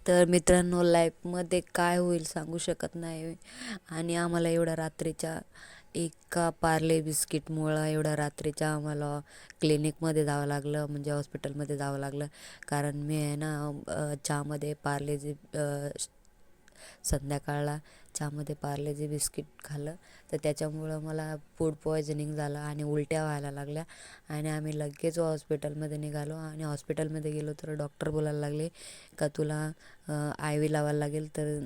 तर मित्रांनो, लाईफमध्ये काय होईल सांगू शकत नाही. आणि आम्हाला एवढ्या रात्रीच्या एका पार्ले बिस्किटमुळं एवढ्या रात्रीच्या आम्हाला क्लिनिकमध्ये जावं लागलं, म्हणजे हॉस्पिटलमध्ये जावं लागलं. कारण मी आहे ना चहामध्ये पार्लेजी संध्याकाळला चहामध्ये पार्लेजी बिस्किट खाल्लं, तर त्याच्यामुळं मला फूड पॉयझनिंग झालं आणि उलट्या व्हायला लागल्या. आणि आम्ही लगेच हॉस्पिटलमध्ये निघालो आणि हॉस्पिटलमध्ये गेलो तर डॉक्टर बोलायला लागले का तुला आय व्ही लावायला लागेल. तर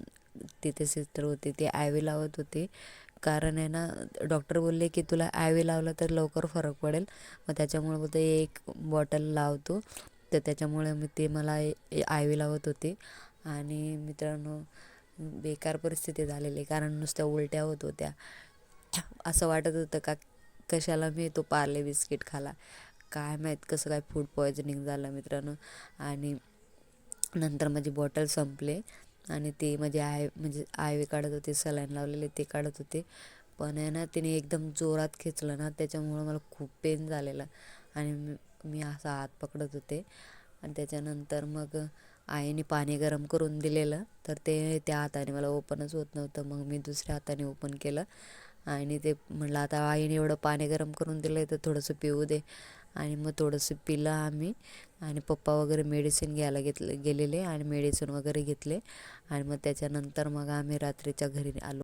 तिथे सिस्टर होती, ती आय व्ही लावत होती. कारण आहे ना, डॉक्टर बोलले की तुला आय व्ही लावलं तर लवकर फरक पडेल. मग त्याच्यामुळे बोलते एक बॉटल लावतो. तर त्याच्यामुळे मी ते मला आय व्ही लावत होते. आणि मित्रांनो, बेकार परिस्थिती झालेली, कारण नुसत्या उलट्या होत होत्या. असं वाटत होतं का कशाला मी तो पार्ले बिस्किट खाला, काय माहीत कसं काय फूड पॉयझनिंग झालं मित्रांनो. आणि नंतर माझी बॉटल संपले आणि ते म्हणजे आय व्ही काढत होते, सलाईन लावलेले ते काढत होते. पण आहे ना, तिने एकदम जोरात खेचलं ना, त्याच्यामुळं मला खूप पेन झालेलं. आणि मी असा हात पकडत होते. आणि त्याच्यानंतर मग आईने पाणी गरम करून दिलेलं, तर ते त्या हाताने मला ओपनच होत नव्हतं. मग मी दुसऱ्या हाताने ओपन केलं आणि ते म्हटलं आता आईने एवढं पाणी गरम करून दिलं आहे तर थोडंसं पिऊ दे. आणि मग थोडंसं पिलं आम्ही. आणि पप्पा वगैरे मेडिसिन घ्यायला गेलेले आणि मेडिसिन वगैरे घेतले. आणि मग त्याच्यानंतर मग आम्ही रात्रीच्या घरी आलो.